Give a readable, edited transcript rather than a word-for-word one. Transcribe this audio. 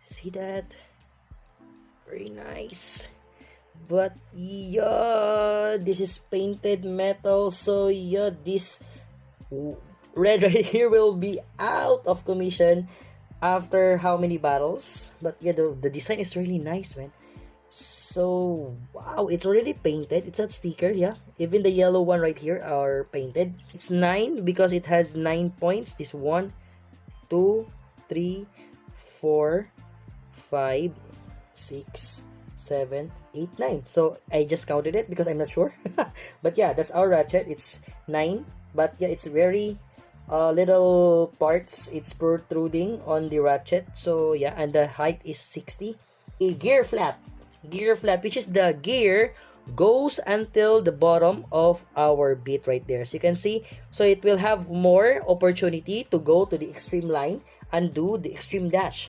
See that? Very nice. But yeah, this is painted metal, so yeah, this red right here will be out of commission after how many battles. But yeah, the design is really nice, man. So wow, it's already painted. It's a sticker, yeah. Even the yellow one right here are painted. It's 9 because it has 9 points. This 1, 2, 3, 4, 5, 6, 7, 8, 9. So I just counted it because I'm not sure. But yeah, that's our ratchet. It's 9. But yeah, it's very little parts. It's protruding on the ratchet. So yeah, and the height is 60. A gear flat. Gear flat, which is the gear goes until the bottom of our bit right there. So you can see, so it will have more opportunity to go to the extreme line and do the extreme dash.